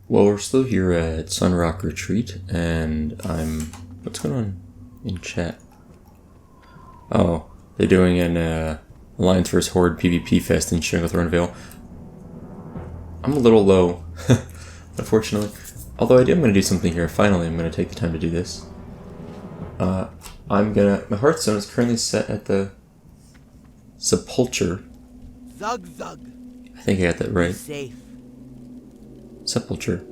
Well, we're still here at Sunrock Retreat, and what's going on in chat? Oh, they're doing an Alliance vs. Horde PvP fest in Shinglethorn Vale. I'm a little low, unfortunately. Although I am going to do something here. Finally, I'm going to take the time to do this. My Hearthstone is currently set at the Sepulture. Zug zug. I think I got that right. Safe. Sepulture.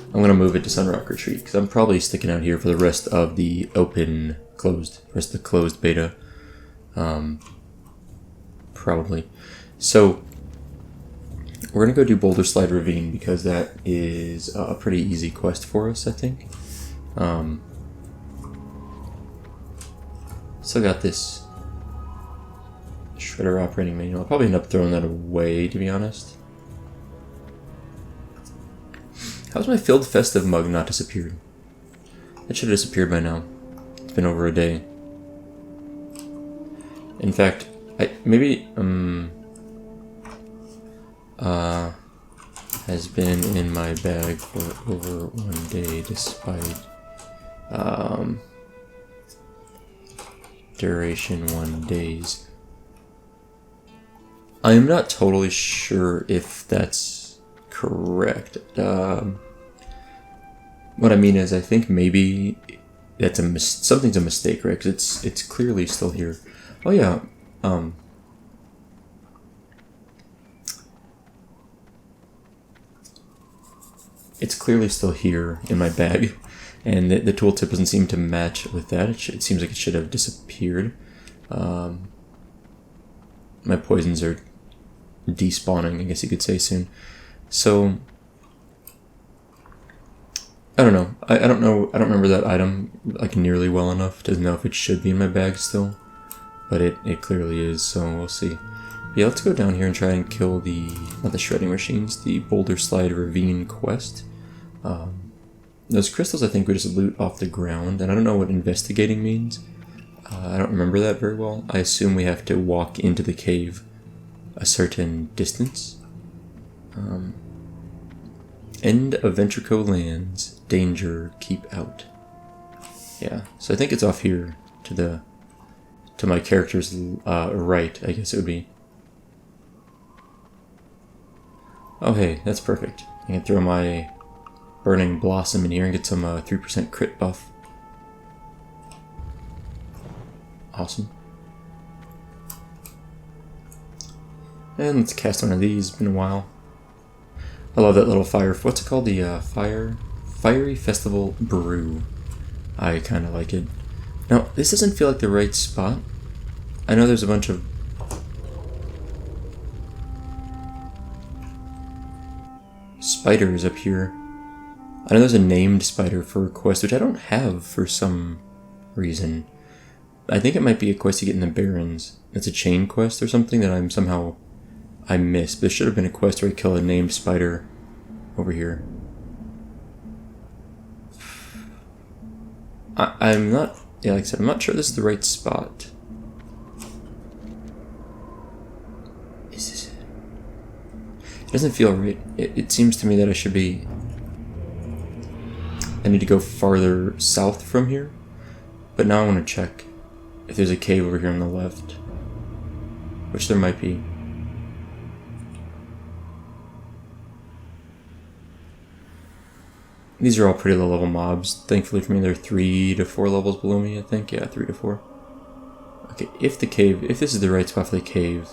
I'm going to move it to Sunrock Retreat, because I'm probably sticking out here for the rest of the rest of the closed beta. Probably. So, we're going to go do Boulder Slide Ravine, because that is a pretty easy quest for us, I think. Still got this Shredder operating manual. I'll probably end up throwing that away, to be honest. How's my Filled Festive mug not disappeared? It should have disappeared by now. It's been over a day. In fact, has been in my bag for over 1 day despite duration 1 days. I am not totally sure if that's correct. What I mean is, I think maybe that's something's a mistake, right? Because it's clearly still here. Oh yeah. It's clearly still here in my bag, and the tooltip doesn't seem to match with that. It seems like it should have disappeared. My poisons are despawning, I guess you could say, soon. So I don't know. I don't know. I don't remember that item like nearly well enough to know if it should be in my bag still, but it clearly is. So we'll see. Yeah, let's go down here and try and kill not the shredding machines, the Boulder Slide Ravine quest. Those crystals I think we just loot off the ground, and I don't know what investigating means. I don't remember that very well. I assume we have to walk into the cave a certain distance. End of Ventrico lands. Danger, keep out. Yeah, so I think it's off here to my character's right, I guess it would be. Oh hey, that's perfect. I can throw my Burning Blossom in here and get some 3% crit buff. Awesome. And let's cast one of these. Been a while. I love that little fire. What's it called? The Fiery Festival Brew. I kind of like it. Now, this doesn't feel like the right spot. I know there's a bunch of spiders up here. I know there's a named spider for a quest, which I don't have for some reason. I think it might be a quest you get in the Barrens. It's a chain quest or something that I missed. There should have been a quest where I kill a named spider over here. I'm not, yeah, like I said, I'm not sure this is the right spot. Is this it? It doesn't feel right. It seems to me that I need to go farther south from here. But now I want to check if there's a cave over here on the left. Which there might be. These are all pretty low level mobs. Thankfully for me, they're 3 to 4 levels below me, I think. Yeah, 3 to 4. Okay, if this is the right spot for the cave,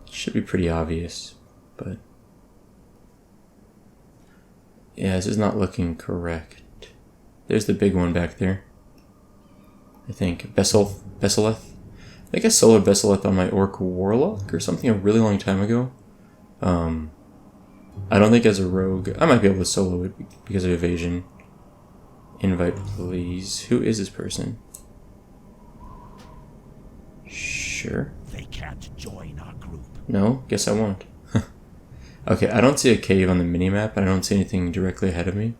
it should be pretty obvious, but yeah, this is not looking correct. There's the big one back there. I think. Besseleth. I think I soloed Besseleth on my Orc Warlock or something a really long time ago. I don't think as a rogue. I might be able to solo it because of evasion. Invite, please. Who is this person? Sure. They can't join our group. No? Guess I won't. Okay, I don't see a cave on the minimap, and I don't see anything directly ahead of me.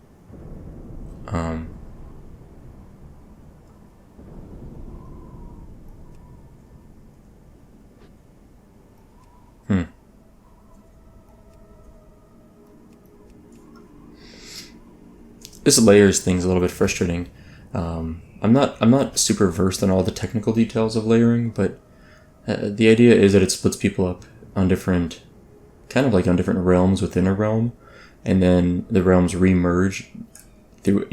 this layers thing's a little bit frustrating. I'm not super versed on all the technical details of layering, but the idea is that it splits people up on different, kind of like on different realms within a realm, and then the realms re-merge through,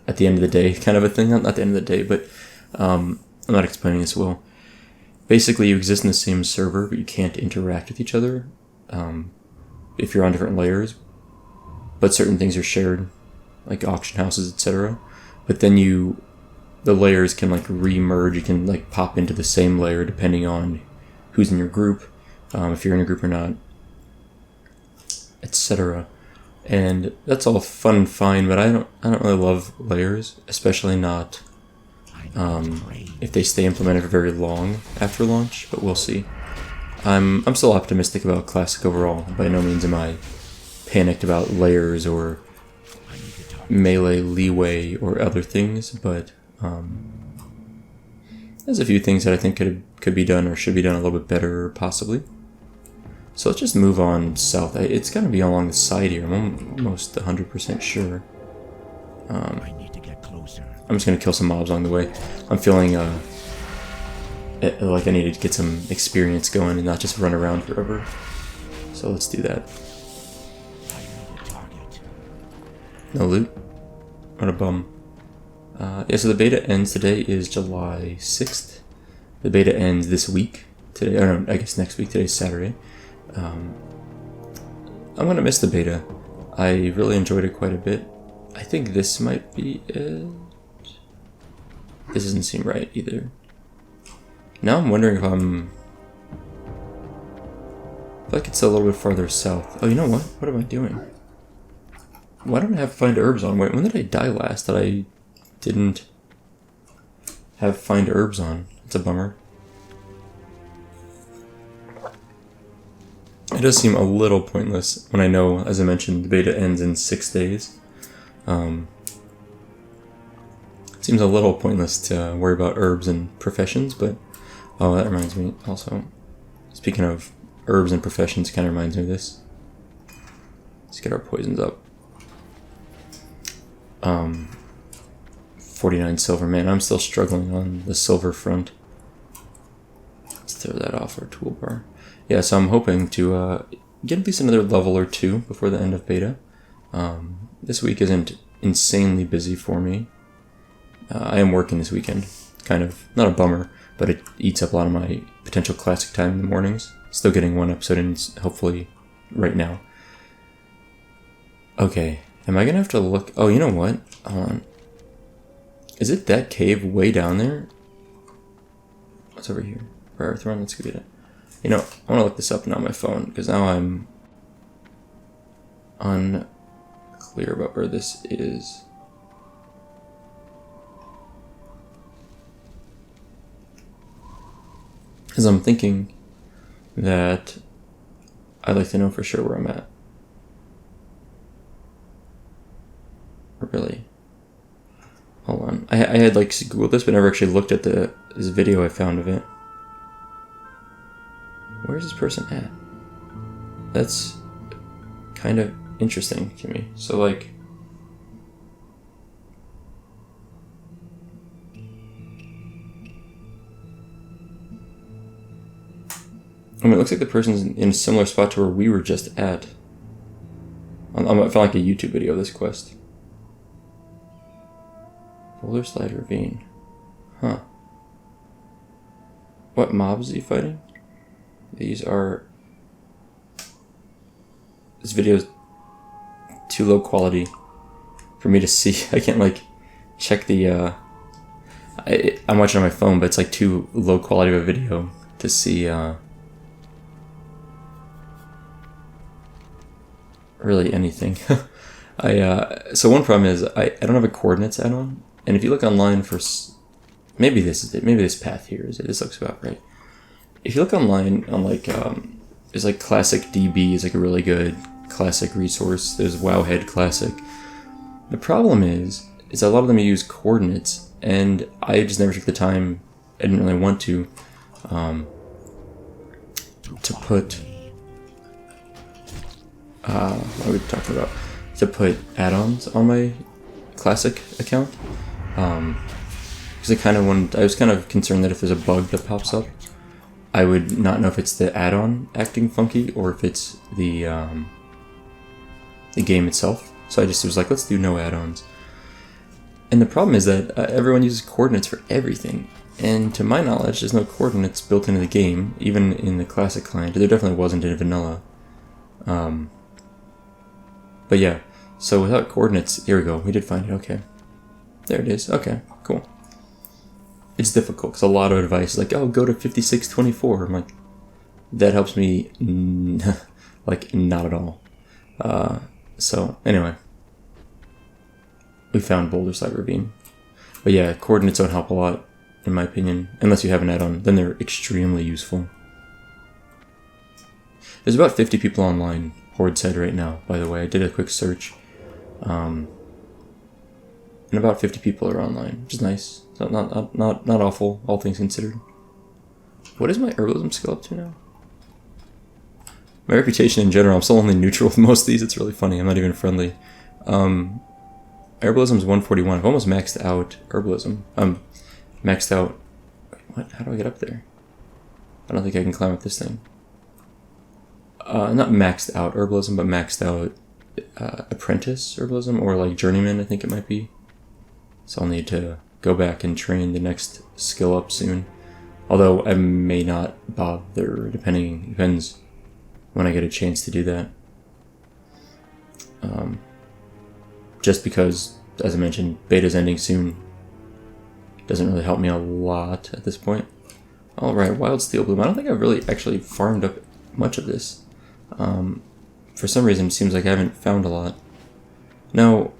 at the end of the day, kind of a thing. Not the end of the day, but I'm not explaining this well. Basically, you exist in the same server, but you can't interact with each other if you're on different layers. But certain things are shared, like auction houses, etc. But then the layers can like re-merge. You can like pop into the same layer depending on who's in your group, if you're in a group or not, etc. And that's all fun and fine, but I don't really love layers, especially not if they stay implemented for very long after launch. But we'll see. I'm still optimistic about Classic overall. By no means am I panicked about layers or melee leeway or other things, but there's a few things that I think could be done or should be done a little bit better, possibly. So let's just move on south. It's going to be along the side here. I'm almost 100% sure. I need to get closer. I'm just going to kill some mobs along the way. I'm feeling like I need to get some experience going and not just run around forever. So let's do that. I need a target. No loot? What a bum. Yeah, so the beta ends today is July 6th. The beta ends this week. Today, or no, I guess next week. Today's Saturday. I'm gonna miss the beta. I really enjoyed it quite a bit. I think this might be it. This doesn't seem right either. Now I'm wondering if I feel like it's a little bit farther south. Oh, you know what? What am I doing? Why don't I have Find Herbs on? Wait, when did I die last that I didn't have Find Herbs on? It's a bummer. It does seem a little pointless when I know, as I mentioned, the beta ends in 6 days. It seems a little pointless to worry about herbs and professions, but oh, that reminds me also. Speaking of herbs and professions, kind of reminds me of this. Let's get our poisons up. 49 silver. Man, I'm still struggling on the silver front. Let's throw that off our toolbar. Yeah, so I'm hoping to get at least another level or 2 before the end of beta. This week isn't insanely busy for me. I am working this weekend. Kind of, not a bummer, but it eats up a lot of my potential classic time in the mornings. Still getting one episode in, hopefully, right now. Okay, am I gonna have to look? Oh, you know what? Hold on. Is it that cave way down there? What's over here? Earthrun, let's go get it. You know, I want to look this up now on my phone, because now I'm unclear about where this is. Because I'm thinking that I'd like to know for sure where I'm at. Really? Hold on. I had like Googled this, but never actually looked at this video I found of it. Where's this person at? That's kind of interesting to me. So like, I mean, it looks like the person's in a similar spot to where we were just at. I found like a YouTube video of this quest. Boulder Slide Ravine. Huh. What mobs is he fighting? These are... This video is too low quality for me to see. I can't like check the... I'm watching on my phone, but it's like too low quality of a video to see... really anything. So one problem is I don't have a coordinates add-on, and if you look online for maybe this is it, maybe this path here is it. This looks about right. If you look online on like there's like Classic DB is like a really good classic resource. There's Wowhead Classic. The problem is a lot of them use coordinates, and I just never took the time. I didn't really want to put. What are we talking about? To put add-ons on my classic account. Because I was kind of concerned that if there's a bug that pops up, I would not know if it's the add-on acting funky or if it's the game itself. So I just was like, let's do no add-ons. And the problem is that everyone uses coordinates for everything. And to my knowledge, there's no coordinates built into the game, even in the classic client. There definitely wasn't in vanilla. But yeah, so without coordinates, here we go. We did find it, okay. There it is, okay, cool. It's difficult, because a lot of advice is like, oh, go to 5624. I'm like, that helps me, like, not at all. So, anyway. We found Boulder Slide Ravine. But yeah, coordinates don't help a lot, in my opinion. Unless you have an add-on, then they're extremely useful. There's about 50 people online, Horde said right now, by the way. I did a quick search. And about 50 people are online, which is nice. So not awful, all things considered. What is my herbalism skill up to now? My reputation in general, I'm still only neutral with most of these. It's really funny. I'm not even friendly. Herbalism is 141. I've almost maxed out herbalism. Maxed out... What? How do I get up there? I don't think I can climb up this thing. Not maxed out herbalism, but maxed out apprentice herbalism, or like journeyman, I think it might be. So I'll need to go back and train the next skill up soon. Although I may not bother, depends when I get a chance to do that. Just because, as I mentioned, beta's ending soon. Doesn't really help me a lot at this point. Alright, Wild Steel Bloom. I don't think I've really actually farmed up much of this. For some reason, it seems like I haven't found a lot. Now,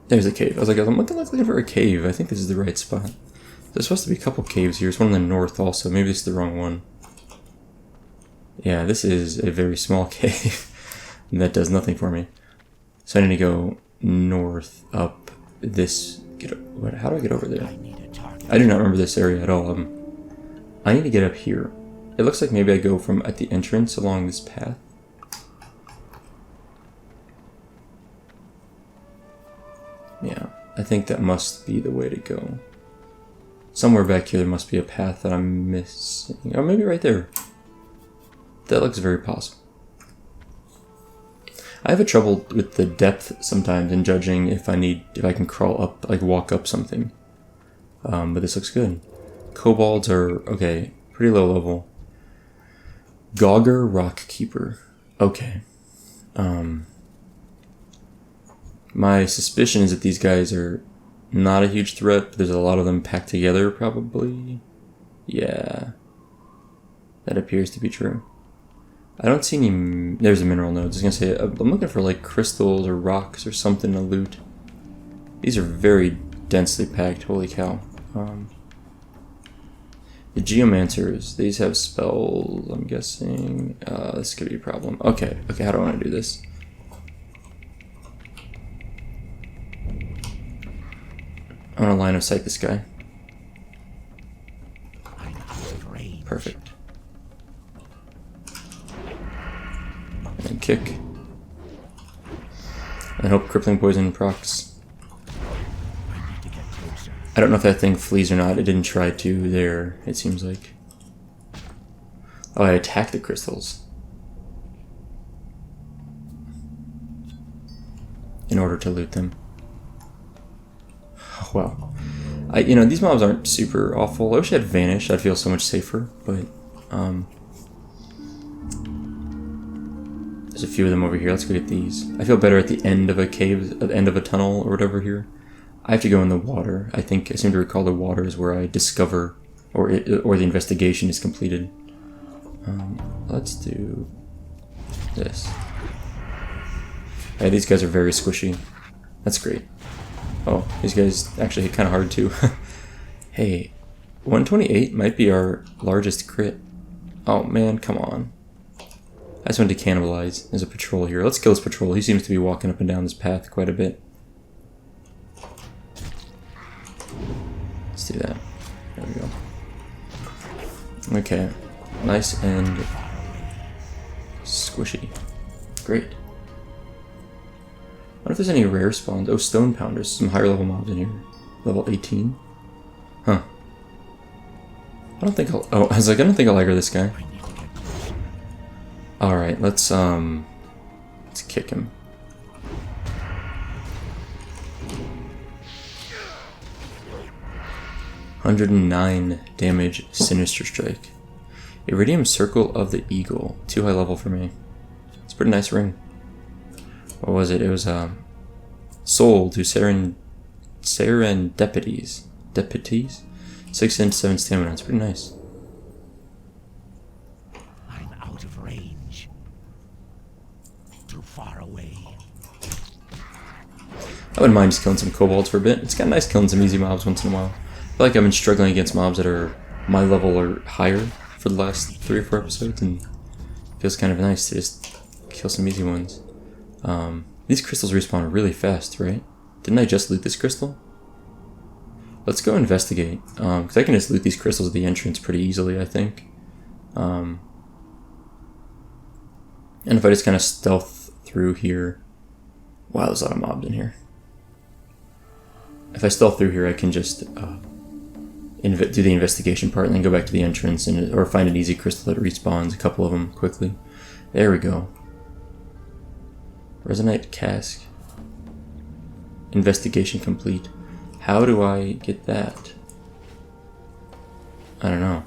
there's a cave. I was looking for a cave. I think this is the right spot. There's supposed to be a couple caves here. There's one in the north also. Maybe this is the wrong one. Yeah, this is a very small cave. And that does nothing for me. So I need to go north up this... How do I get over there? I do not remember this area at all. I need to get up here. It looks like maybe I go from at the entrance along this path. Yeah, I think that must be the way to go. Somewhere back here there must be a path that I'm missing. Oh, maybe right there. That looks very possible. I have a trouble with the depth sometimes in judging if I can crawl up, like walk up something. But this looks good. Kobolds are, okay, pretty low level. Gogger Rockkeeper. Okay. My suspicion is that these guys are not a huge threat, but there's a lot of them packed together, probably. Yeah. That appears to be true. I don't see any... There's a mineral node. I was going to say, I'm looking for like crystals or rocks or something to loot. These are very densely packed, holy cow. The Geomancers, these have spells, I'm guessing. This could be a problem. Okay, how do I want to do this? I want to line of sight this guy. Perfect. And kick. And hope crippling poison procs. I don't know if that thing flees or not. It didn't try to there, it seems like. Oh, I attacked the crystals. In order to loot them. Oh, well. These mobs aren't super awful. I wish I had Vanish. I'd feel so much safer, but, there's a few of them over here. Let's go get these. I feel better at the end of a cave, at the end of a tunnel or whatever here. I have to go in the water. I seem to recall the water is where I discover, or the investigation is completed. Let's do this. Yeah, these guys are very squishy. That's great. Oh, these guys actually hit kind of hard too. Hey, 128 might be our largest crit. Oh man, come on. I just wanted to cannibalize. There's a patrol here. Let's kill this patrol. He seems to be walking up and down this path quite a bit. Let's do that. There we go. Okay. Nice and squishy. Great. wonder if there's any rare spawns. Oh, stone pounders. Some higher level mobs in here. Level 18. Huh. I don't think I'll... Oh, I was like, I don't think I'll aggro this guy. Alright, let's kick him. $109 damage, Sinister Strike. Iridium Circle of the Eagle. Too high level for me. It's a pretty nice ring. What was it? It was sold to Serendepities. Deputies? 6 and 7 stamina. It's pretty nice. I'm out of range. Too far away. I wouldn't mind just killing some kobolds for a bit. It's kind of nice killing some easy mobs once in a while. I feel like I've been struggling against mobs that are my level or higher for the last 3 or 4 episodes, and it feels kind of nice to just kill some easy ones. These crystals respawn really fast, right? Didn't I just loot this crystal? Let's go investigate, because I can just loot these crystals at the entrance pretty easily, I think. And if I just kind of stealth through here... Wow, there's a lot of mobs in here. If I stealth through here, I can just do the investigation part and then go back to the entrance, or find an easy crystal that respawns, a couple of them quickly. There we go. Resonite cask. Investigation complete. How do I get that? I don't know.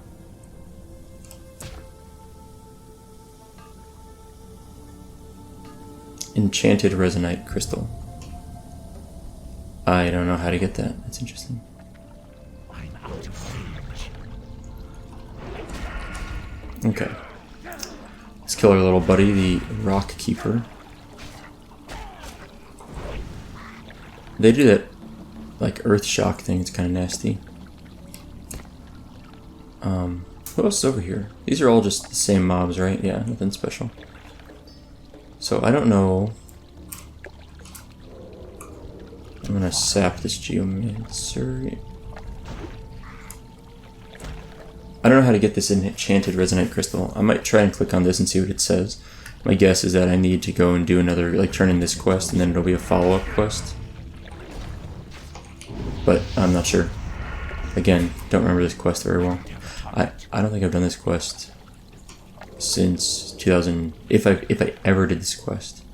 Enchanted Resonite Crystal. I don't know how to get that. That's interesting. I'm out of range. Okay. Let's kill our little buddy, the Rock Keeper. They do that, like, Earth Shock thing. It's kind of nasty. What else is over here? These are all just the same mobs, right? Yeah, nothing special. So, I don't know. I'm gonna sap this Geomancer. I don't know how to get this enchanted resonite crystal. I might try and click on this and see what it says. My guess is that I need to go and do another, like, turn in this quest, and then it'll be a follow-up quest. But I'm not sure. Again, don't remember this quest very well. I don't think I've done this quest since 2000. If I ever did this quest,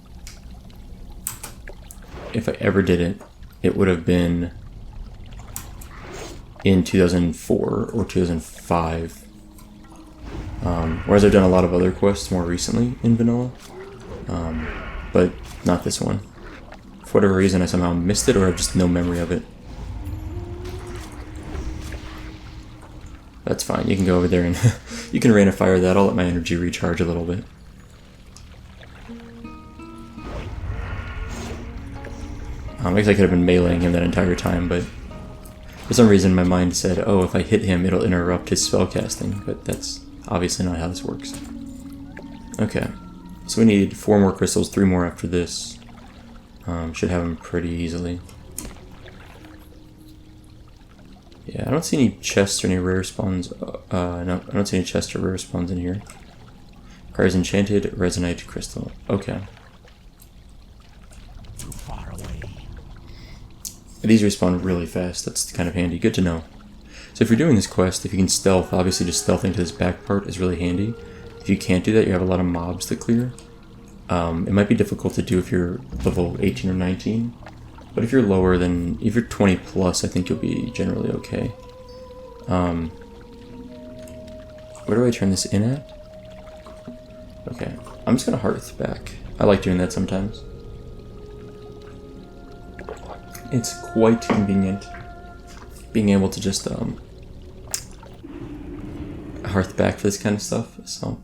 if I ever did it, it would have been in 2004 or 2005. Whereas I've done a lot of other quests more recently in vanilla, but not this one. For whatever reason, I somehow missed it, or I have just no memory of it. That's fine. You can go over there and you can rain of fire that. I'll let my energy recharge a little bit. I guess I could have been meleeing him that entire time, but for some reason my mind said, oh, if I hit him, it'll interrupt his spell casting, but that's obviously not how this works. Okay, so we need 4 more crystals, 3 more after this. Should have them pretty easily. Yeah, I don't see any chests or any rare spawns. No, I don't see any chests or rare spawns in here. Requires enchanted resonite crystal. Okay. Too far away. These respawn really fast. That's kind of handy. Good to know. So if you're doing this quest, if you can stealth, obviously just stealthing to this back part is really handy. If you can't do that, you have a lot of mobs to clear. It might be difficult to do if you're level 18 or 19. But if you're lower than, if you're 20 plus, I think you'll be generally okay. Where do I turn this in at? Okay, I'm just gonna hearth back. I like doing that sometimes. It's quite convenient being able to just hearth back for this kind of stuff. So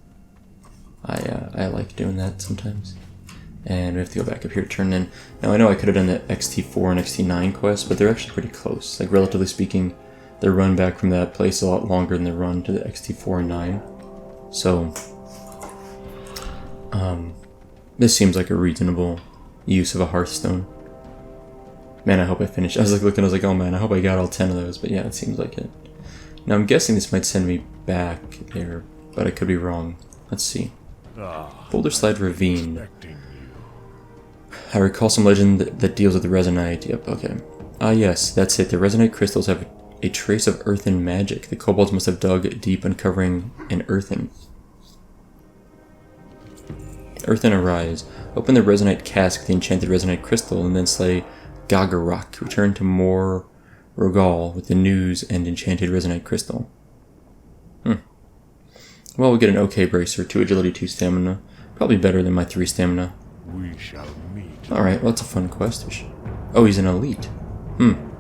I like doing that sometimes. And we have to go back up here to turn in. Now I know I could have done the XT4 and XT9 quests, but they're actually pretty close. Like, relatively speaking, their run back from that place is a lot longer than their run to the XT4 and 9. So, this seems like a reasonable use of a Hearthstone. Man, I hope I finished. I was like looking, I was like, oh man, I hope I got all 10 of those, but yeah, it seems like it. Now I'm guessing this might send me back there, but I could be wrong. Let's see. Boulder Slide Ravine. I recall some legend that deals with the resonite. Yep, okay. Ah, yes, that's it. The resonite crystals have a trace of earthen magic. The kobolds must have dug deep, uncovering an earthen arise. Open the resonite cask with the enchanted resonite crystal, and then slay Gagarok. Return to Mor Rogal with the news and enchanted resonite crystal. Well, we'll get an okay bracer, 2 agility, 2 stamina. Probably better than my 3 stamina. We shall meet. Alright, well, that's a fun quest. Oh, he's an elite. Can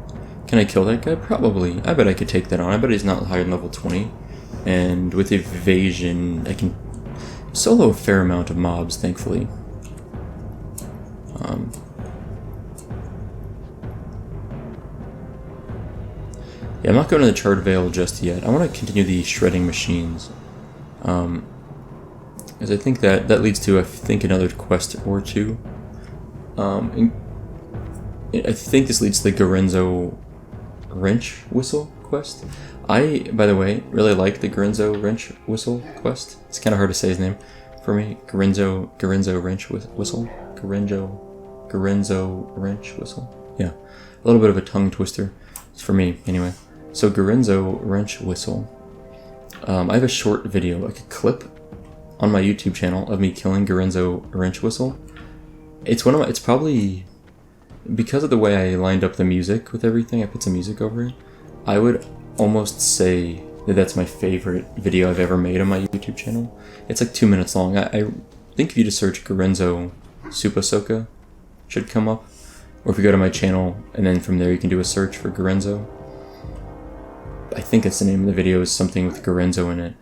I kill that guy? Probably. I bet I could take that on. I bet he's not higher than level 20. And with evasion, I can solo a fair amount of mobs, thankfully. Yeah, I'm not going to the Charred Vale just yet. I want to continue the shredding machines. As I think that leads to, I think, another quest or two. I think this leads to the Garenzo Wrench Whistle quest. I, by the way, really like the Garenzo Wrench Whistle quest. It's kind of hard to say his name for me. Garenzo Wrench Whistle. Garenzo Wrench Whistle. Yeah, a little bit of a tongue twister. It's for me, anyway. So Garenzo Wrench Whistle. I have a short video, like a clip, on my YouTube channel of me killing Garenzo Wrench Whistle. It's probably, because of the way I lined up the music with everything, I put some music over it, I would almost say that that's my favorite video I've ever made on my YouTube channel. It's like 2 minutes long. I think if you just search Garenzo SoupaSoka, should come up. Or if you go to my channel, and then from there you can do a search for Garenzo. I think that's the name of the video, is something with Garenzo in it.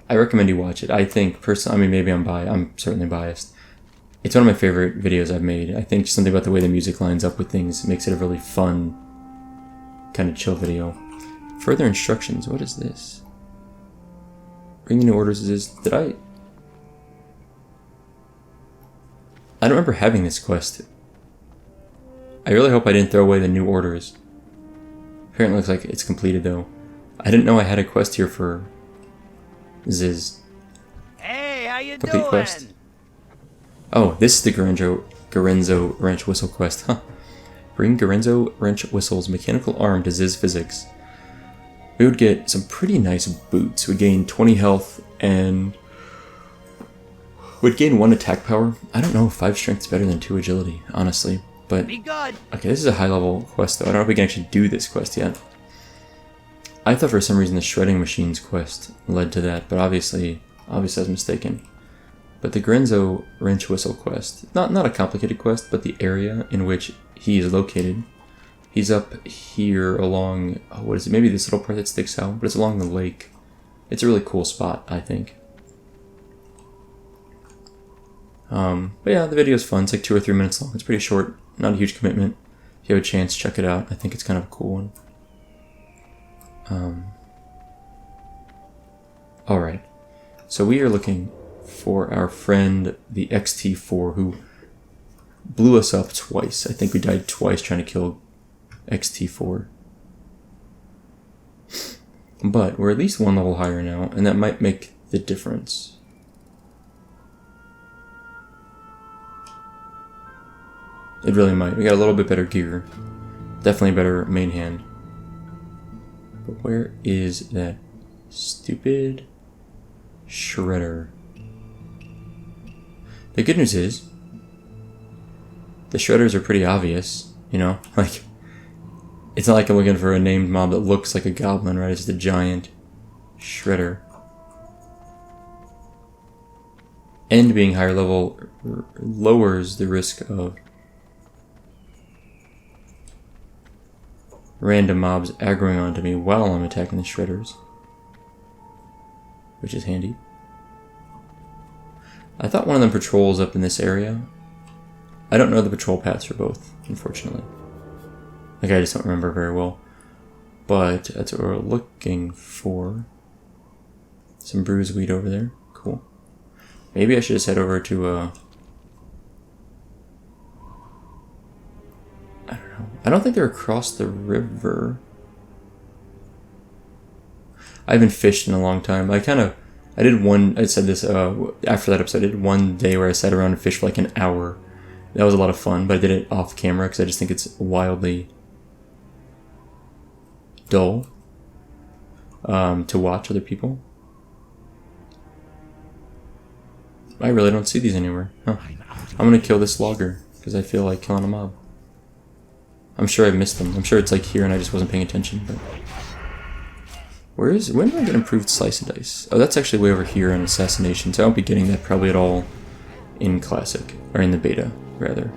I recommend you watch it. I think, personally, I mean, maybe I'm certainly biased. It's one of my favorite videos I've made. I think something about the way the music lines up with things makes it a really fun, kind of chill video. Further instructions, what is this? Bringing new orders is this, I don't remember having this quest. I really hope I didn't throw away the new orders. Apparently it looks like it's completed though. I didn't know I had a quest here for Ziz. Hey, how you Complete doing? quest. Oh, this is the Garenzo Wrench Whistle quest, huh? Bring Garenzo Wrench Whistle's mechanical arm to Ziz Physics. We would get some pretty nice boots. We'd gain 20 health and would gain 1 attack power. I don't know if 5 strength is better than 2 agility, honestly. But Be good. okay, this is a high level quest though. I don't know if we can actually do this quest yet. I thought for some reason the shredding machines quest led to that, but obviously I was mistaken. But the Garenzo Wrench Whistle quest, not a complicated quest, but the area in which he is located. He's up here along, oh, what is it? Maybe this little part that sticks out, but it's along the lake. It's a really cool spot, I think. But yeah, the video is fun. It's like 2 or 3 minutes long. It's pretty short, not a huge commitment. If you have a chance, check it out. I think it's kind of a cool one. Alright, so we are looking for our friend the XT4 who blew us up twice. I think we died twice trying to kill XT4. But we're at least 1 level higher now, and that might make the difference. It really might. We got a little bit better gear. Definitely better main hand. But where is that stupid shredder? The good news is, the shredders are pretty obvious, you know? Like, it's not like I'm looking for a named mob that looks like a goblin, right? It's just a giant shredder. And being higher level lowers the risk of random mobs aggroing onto me while I'm attacking the shredders, which is handy. I thought one of them patrols up in this area. I don't know the patrol paths for both, unfortunately. Like, I just don't remember very well. But that's what we're looking for. Some bruised wheat over there. Cool. Maybe I should just head over to I don't know. I don't think they're across the river. I haven't fished in a long time. I said this after that episode, I did one day where I sat around and fished for like an hour. That was a lot of fun, but I did it off camera because I just think it's wildly dull to watch other people. I really don't see these anywhere. Huh. I'm gonna kill this logger because I feel like killing a mob. I'm sure I've missed them. I'm sure it's like here and I just wasn't paying attention. But when do I get improved slice and dice? Oh, that's actually way over here on assassination, so I won't be getting that probably at all in classic, or in the beta, rather.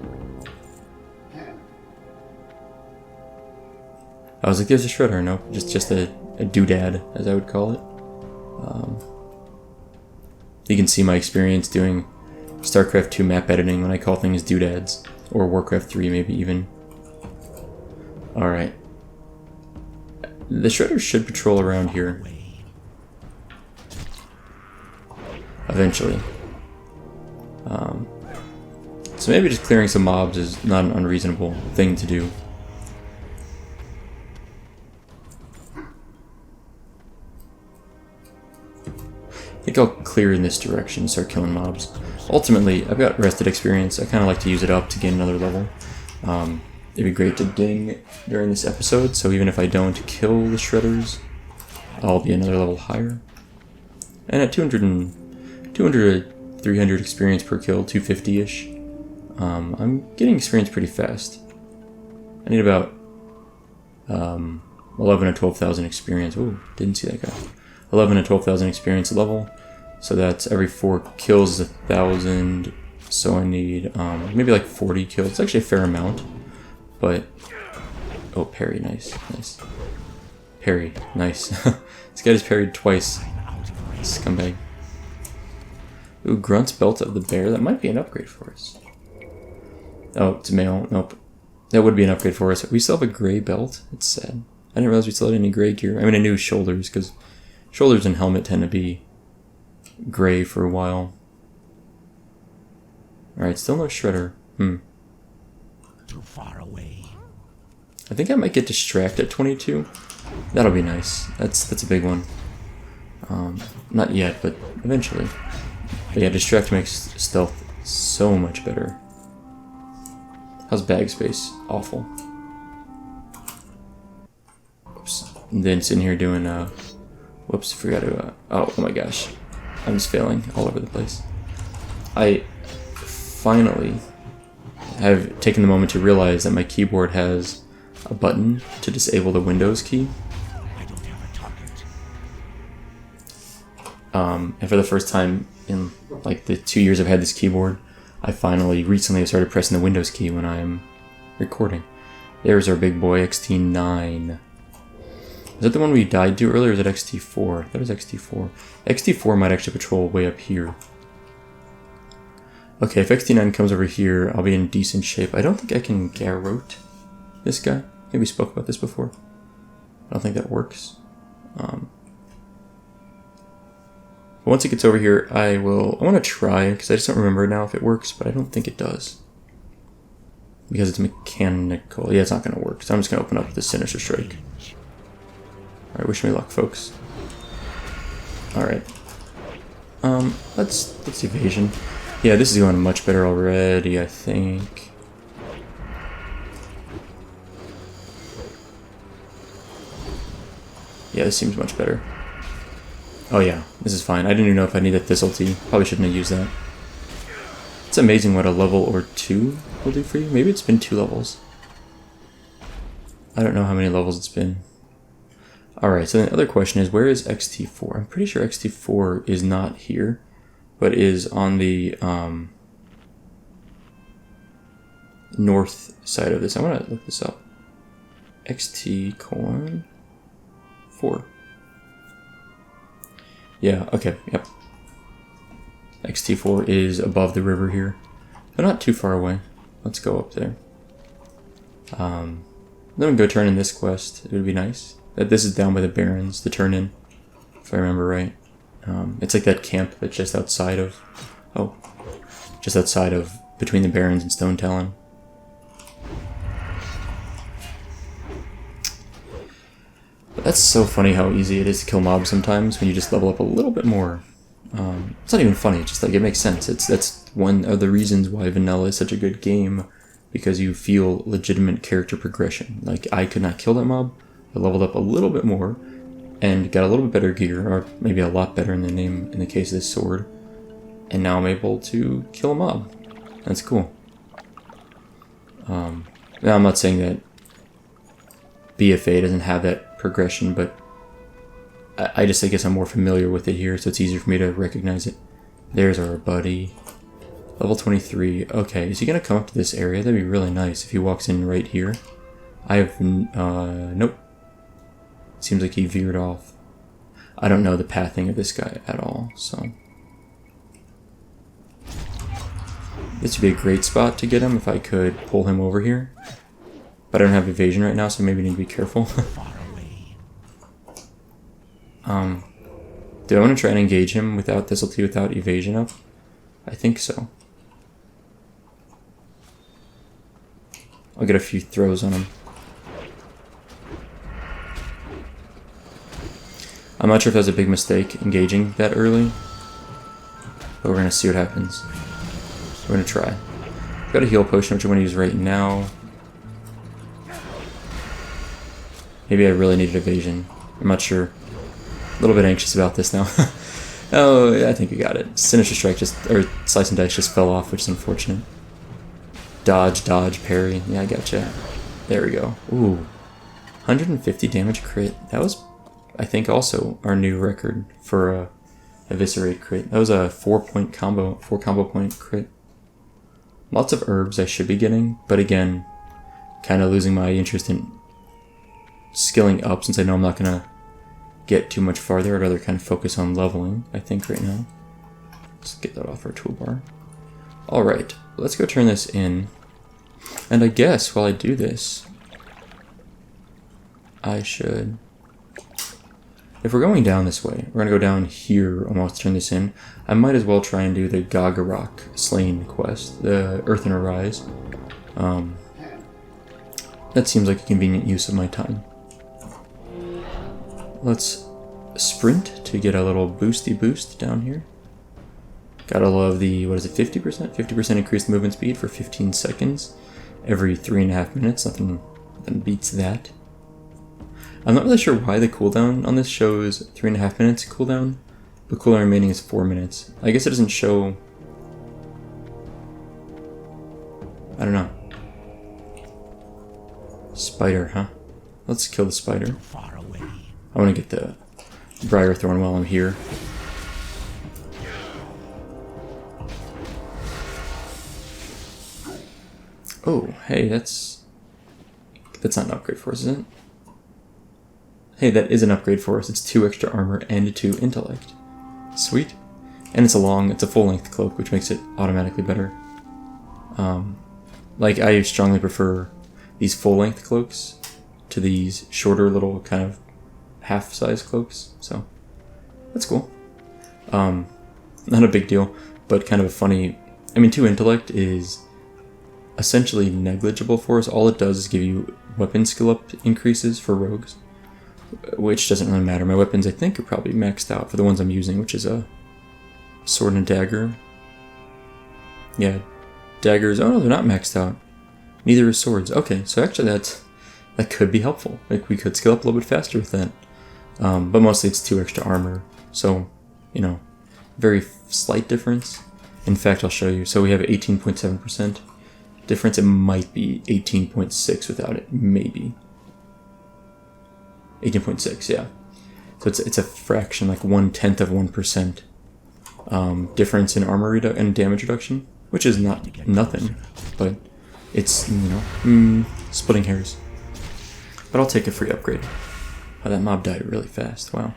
I was like, there's a shredder. Nope, just a doodad, as I would call it. You can see my experience doing StarCraft 2 map editing when I call things doodads, or Warcraft 3 maybe even. Alright. The shredders should patrol around here. Eventually. So maybe just clearing some mobs is not an unreasonable thing to do. I think I'll clear in this direction and start killing mobs. Ultimately, I've got rested experience. I kind of like to use it up to gain another level. It'd be great to ding during this episode, so even if I don't kill the shredders, I'll be another level higher. And at 200 to 300 experience per kill, 250-ish, I'm getting experience pretty fast. I need about 11 to 12,000 experience. Ooh, didn't see that guy. 11 to 12,000 experience level, so that's every 4 kills is 1,000, so I need maybe like 40 kills. It's actually a fair amount, but... Oh, parry, nice, nice. Parry, nice. This guy just parried twice. Scumbag. Ooh, Grunt's Belt of the Bear, that might be an upgrade for us. Oh, it's male, nope. That would be an upgrade for us. We still have a gray belt, it's sad. I didn't realize we still had any gray gear. I mean, I knew shoulders, because shoulders and helmet tend to be gray for a while. Alright, still no shredder. Too far away. I think I might get distract at 22. That'll be nice. That's a big one. Not yet, but eventually. But yeah, distract makes stealth so much better. How's bag space? Awful. Whoops. And then sitting here doing whoops, forgot to oh my gosh. I'm just failing all over the place. I finally have taken the moment to realize that my keyboard has a button to disable the Windows key. I don't have a target. And for the first time in like the 2 years I've had this keyboard, I recently have started pressing the Windows key when I'm recording. There's our big boy, XT9. Is that the one we died to earlier, or is it XT4? That is XT4. XT4 might actually patrol way up here. Okay, if XT9 comes over here, I'll be in decent shape. I don't think I can garrote this guy. I think we spoke about this before. I don't think that works. But once it gets over here, I want to try, because I just don't remember now if it works, but I don't think it does. Because it's mechanical. Yeah, it's not going to work. So I'm just going to open up the Sinister Strike. Alright, wish me luck, folks. Alright. Let's evasion. Yeah, this is going much better already, I think. Yeah, this seems much better. Oh yeah, this is fine. I didn't even know if I needed Thistle Tea. Probably shouldn't have used that. It's amazing what a level or 2 will do for you. Maybe it's been 2 levels. I don't know how many levels it's been. Alright, so the other question is, where is XT4? I'm pretty sure XT4 is not here, but is on the north side of this. I want to look this up. XT:4. Yeah, okay, yep. XT4 is above the river here, but not too far away. Let's go up there. Then we go turn in this quest. It would be nice. This is down by the Barrens, the turn-in, if I remember right. It's like that camp that's just outside of... Oh. Just outside of... Between the Barrens and Stonetalon. But that's so funny how easy it is to kill mobs sometimes when you just level up a little bit more. It's not even funny, it's just like it makes sense. That's one of the reasons why vanilla is such a good game, because you feel legitimate character progression. Like, I could not kill that mob, I leveled up a little bit more, and got a little bit better gear, or maybe a lot better in the case of this sword, and now I'm able to kill a mob. That's cool. Now I'm not saying that BFA doesn't have that progression, but I guess I'm more familiar with it here, so it's easier for me to recognize it. There's our buddy. Level 23. Okay, is he gonna come up to this area? That'd be really nice if he walks in right here. I have, nope. Seems like he veered off. I don't know the pathing of this guy at all, so. This would be a great spot to get him if I could pull him over here. But I don't have evasion right now, so maybe I need to be careful. Do I want to try and engage him without Thistlety, without evasion up? I think so. I'll get a few throws on him. I'm not sure if that was a big mistake, engaging that early. But we're going to see what happens. We're going to try. Got a heal potion, which I'm going to use right now. Maybe I really needed evasion. I'm not sure. A little bit anxious about this now. Oh, I think we got it. Sinister Strike or Slice and Dice just fell off, which is unfortunate. Dodge, dodge, parry. Yeah, I gotcha. There we go. Ooh. 150 damage crit. That was, I think, also our new record for a Eviscerate crit. That was a 4 combo point crit. Lots of herbs I should be getting, but again, kind of losing my interest in skilling up since I know I'm not going to get too much farther. I'd rather kind of focus on leveling, I think, right now. Let's get that off our toolbar. Alright, let's go turn this in. And I guess while I do this, I should... If we're going down this way, we're going to go down here almost to turn this in. I might as well try and do the Gagarok Slain quest, the Earth and Arise. That seems like a convenient use of my time. Let's sprint to get a little boosty boost down here. Gotta love the, what is it, 50%? 50% increased movement speed for 15 seconds every 3.5 minutes. Nothing beats that. I'm not really sure why the cooldown on this shows 3.5 minutes cooldown, but cooldown remaining is 4 minutes. I guess it doesn't show... I don't know. Spider, huh? Let's kill the spider. I want to get the Briar Thorn while I'm here. Oh, hey, that's not an upgrade for us, is it? Hey, that is an upgrade for us. It's 2 extra armor and 2 intellect. Sweet. And it's a full-length cloak, which makes it automatically better. Like, I strongly prefer these full-length cloaks to these shorter little kind of half-size cloaks, so that's cool. Not a big deal, but kind of a funny... I mean, 2 intellect is essentially negligible for us. All it does is give you weapon skill up increases for rogues, which doesn't really matter. My weapons, I think, are probably maxed out for the ones I'm using, which is a sword and a dagger. Yeah, daggers... Oh, no, they're not maxed out. Neither are swords. Okay, so actually that could be helpful. Like, we could scale up a little bit faster with that. But mostly it's 2 extra armor. So, you know, very slight difference. In fact, I'll show you. So we have 18.7% difference. It might be 18.6 without it. Maybe. 18.6, yeah. So it's a fraction, like 1/10 of 1% difference in armor and damage reduction, which is not nothing, but it's, you know, splitting hairs. But I'll take a free upgrade. Oh, that mob died really fast. Wow.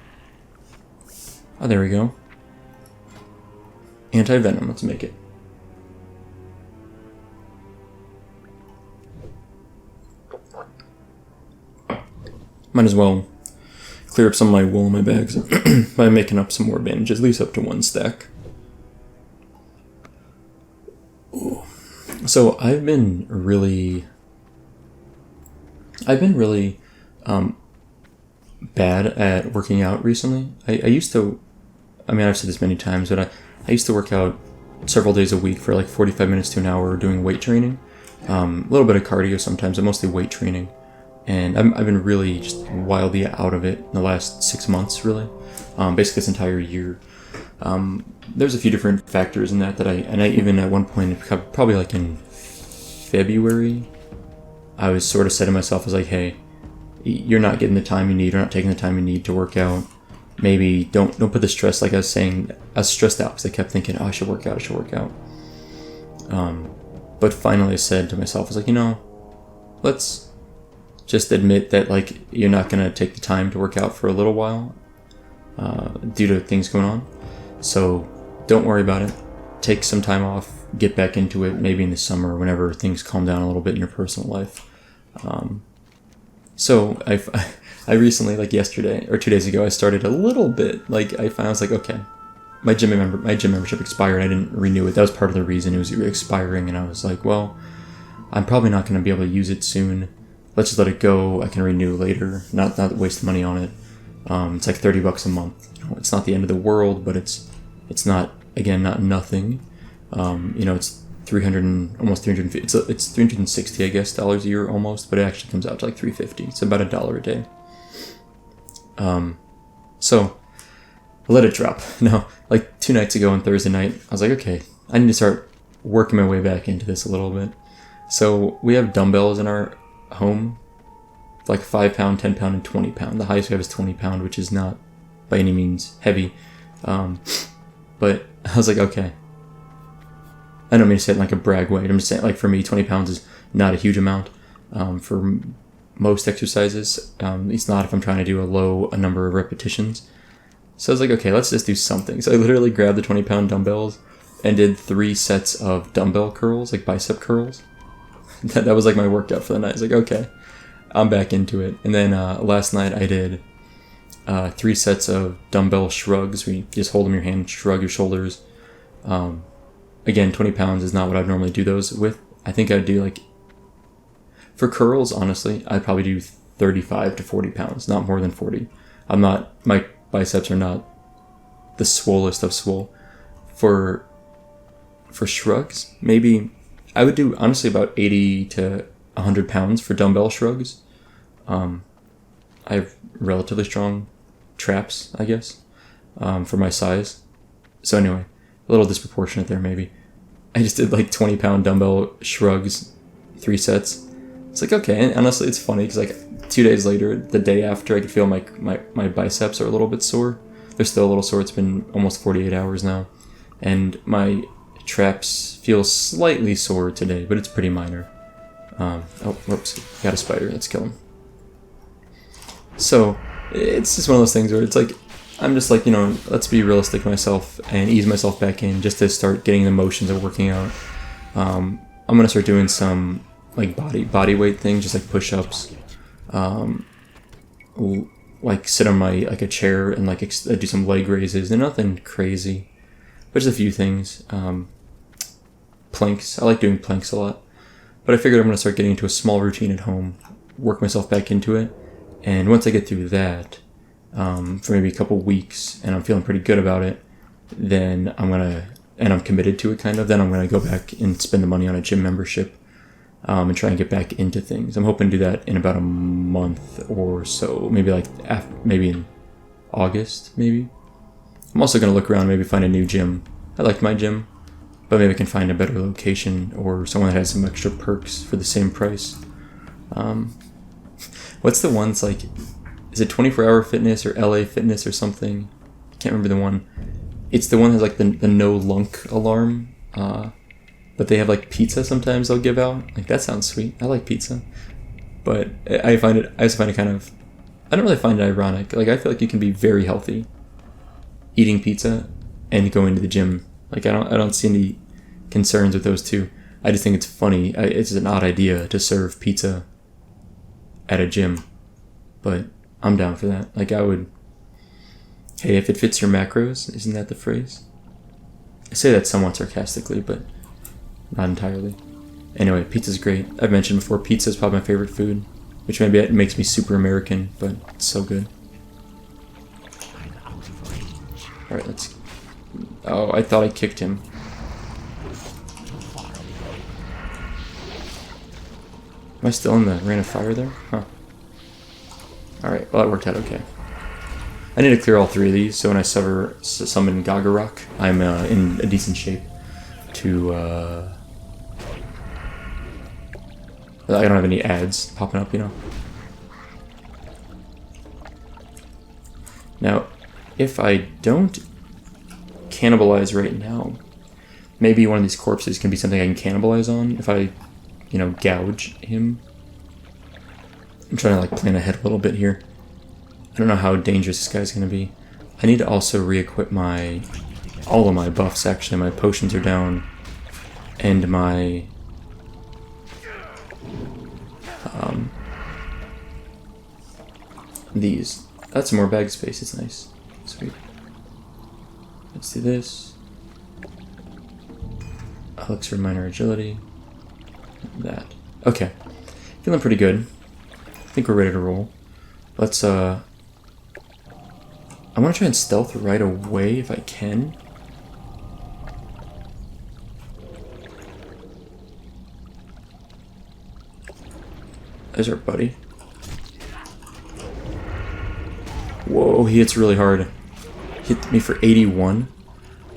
Oh, there we go. Anti-venom. Let's make it. Might as well clear up some of my wool in my bags by making up some more bandages, at least up to 1 stack. Ooh. So I've been really bad at working out recently. I used to, I mean, I've said this many times, but I used to work out several days a week for like 45 minutes to an hour doing weight training. A little bit of cardio sometimes, but mostly weight training. And I've been really just wildly out of it in the last 6 months, really. Basically this entire year. There's a few different factors in that I even at one point, probably like in February, I was sort of said to myself, I was like, hey, you're not getting the time you need, you're not taking the time you need to work out. Maybe don't put the stress, like I was saying, I was stressed out because I kept thinking, oh, I should work out. But finally I said to myself, I was like, let's just admit that like you're not going to take the time to work out for a little while due to things going on. So don't worry about it. Take some time off, get back into it, maybe in the summer, whenever things calm down a little bit in your personal life. So I recently, like yesterday or 2 days ago, I started a little bit. Like I was like, okay, my gym membership expired. I didn't renew it. That was part of the reason it was expiring. And I was like, well, I'm probably not going to be able to use it soon. Let's just let it go. I can renew later. Not waste money on it. It's like $30 a month. It's not the end of the world, but it's not, again, not nothing. It's 300 and almost 350. It's 360, I guess, dollars a year almost, but it actually comes out to like 350. It's about $1 a day. So I let it drop. No, like 2 nights ago on Thursday night, I was like, okay, I need to start working my way back into this a little bit. So we have dumbbells in our home, like 5 pound, 10 pound, and 20 pound. The highest we have is 20 pound, which is not by any means heavy. But I was like, okay, I don't mean to say it in like a brag way. I'm just saying, like, for me, 20 pounds is not a huge amount for most exercises. It's not if I'm trying to do a number of repetitions. So I was like, okay, let's just do something. So I literally grabbed the 20 pound dumbbells and did 3 sets of dumbbell curls, like bicep curls. That was like my workout for the night. I was like, okay, I'm back into it. And then last night I did 3 sets of dumbbell shrugs, where you just hold them in your hand, shrug your shoulders. Again, 20 pounds is not what I'd normally do those with. I think I'd do like, for curls, honestly, I'd probably do 35 to 40 pounds, not more than 40. My biceps are not the swollest of swole. For shrugs, maybe I would do, honestly, about 80 to 100 pounds for dumbbell shrugs. I have relatively strong traps, I guess, for my size. So anyway, a little disproportionate there maybe. I just did like 20 pound dumbbell shrugs, 3 sets. It's like, okay, and honestly it's funny because like 2 days later, the day after, I could feel my biceps are a little bit sore. They're still a little sore. It's been almost 48 hours now. And my traps feel slightly sore today, but it's pretty minor. Oh, whoops, got a spider, let's kill him. So it's just one of those things where it's like, I'm just like, let's be realistic with myself and ease myself back in just to start getting the motions of working out. I'm going to start doing some like body weight things, just like push-ups, like sit on like a chair and like do some leg raises. They're nothing crazy, but just a few things. Planks, I like doing planks a lot, but I figured I'm going to start getting into a small routine at home, work myself back into it, and once I get through that, for maybe a couple weeks, and I'm feeling pretty good about it, then I'm committed to it kind of, then I'm going to go back and spend the money on a gym membership, and try and get back into things. I'm hoping to do that in about a month or so, maybe maybe in August, maybe. I'm also going to look around, maybe find a new gym. I like my gym, but maybe I can find a better location or someone that has some extra perks for the same price. What's the ones like, is it 24-hour fitness or LA fitness or something? I can't remember the one. It's the one that has like the no lunk alarm, but they have like pizza sometimes they'll give out. Like, that sounds sweet. I like pizza. But I also find it kind of, I don't really find it ironic. Like, I feel like you can be very healthy eating pizza and going to the gym. Like, I don't see any concerns with those two. I just think it's funny. It's an odd idea to serve pizza at a gym, but I'm down for that. Like, I would, hey, if it fits your macros, isn't that the phrase? I say that somewhat sarcastically, but not entirely. Anyway, pizza's great. I've mentioned before, pizza is probably my favorite food, which maybe it makes me super American, but it's so good. Alright, let's... Oh, I thought I kicked him. I still in the rain of fire there? Huh. Alright, well that worked out okay. I need to clear all 3 of these, so when I summon Gagarok, I'm in a decent shape to... I don't have any ads popping up, you know. Now, if I don't cannibalize right now, maybe one of these corpses can be something I can cannibalize on if I, you know, gouge him. I'm trying to like plan ahead a little bit here. I don't know how dangerous this guy's going to be. I need to also re-equip all of my buffs actually. My potions are down and my these. That's some more bag space, it's nice. Sweet. Let's do this. Elixir of minor agility. That. Okay. Feeling pretty good. I think we're ready to roll. Let's I want to try and stealth right away if I can. There's our buddy. Whoa, he hits really hard. Hit me for 81.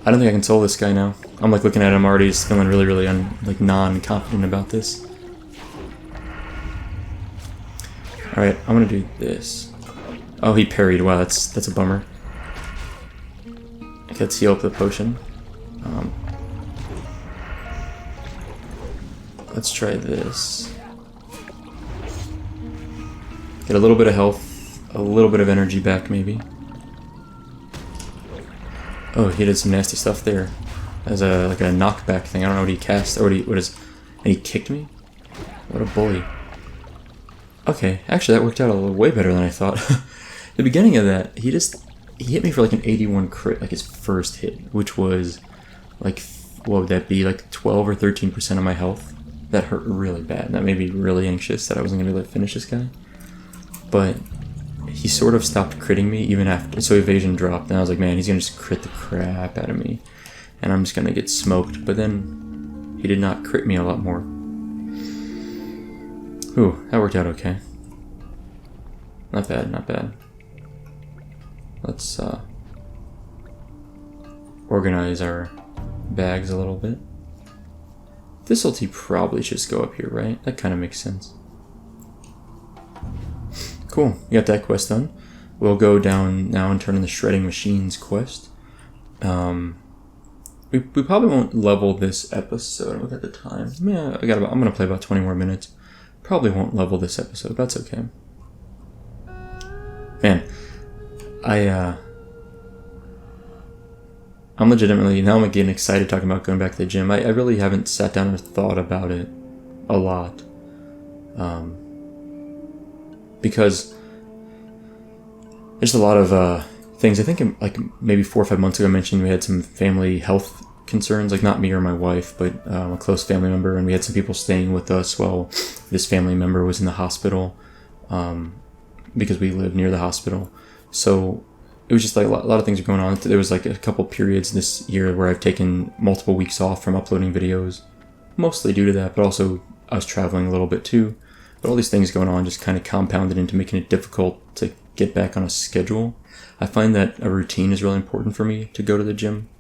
I don't think I can solo this guy now. I'm like looking at him already, just feeling really non-confident about this. Alright, I'm gonna do this. Oh, he parried. Wow, that's a bummer. Okay, let's heal up the potion. Let's try this. Get a little bit of health. A little bit of energy back, maybe. Oh, he did some nasty stuff there. As like a knockback thing. I don't know what he cast or what is. And he kicked me. What a bully. Okay, actually that worked out a little way better than I thought. The beginning of that, he hit me for like an 81 crit, like his first hit, which was like, what would that be? Like 12 or 13% of my health. That hurt really bad. And that made me really anxious that I wasn't gonna be able to finish this guy. But he sort of stopped critting me even after, so evasion dropped, and I was like, man, he's gonna just crit the crap out of me, and I'm just gonna get smoked. But then he did not crit me a lot more. Ooh, that worked out okay. Not bad, not bad. Let's organize our bags a little bit. This'll probably should just go up here, right? That kind of makes sense. Cool, we got that quest done. We'll go down now and turn in the Shredding Machines quest. We probably won't level this episode. Look at the time. Yeah, I'm gonna play about 20 more minutes. Probably won't level this episode. That's okay. Man, I'm legitimately now I'm getting excited talking about going back to the gym. I really haven't sat down and thought about it a lot. Because there's a lot of things. I think like maybe 4 or 5 months ago I mentioned we had some family health concerns, like not me or my wife, but a close family member, and we had some people staying with us while this family member was in the hospital because we live near the hospital. So it was just like a lot of things are going on. There was like a couple periods this year where I've taken multiple weeks off from uploading videos, mostly due to that, but also I was traveling a little bit too. But all these things going on just kind of compounded into making it difficult to get back on a schedule. I find that a routine is really important for me to go to the gym.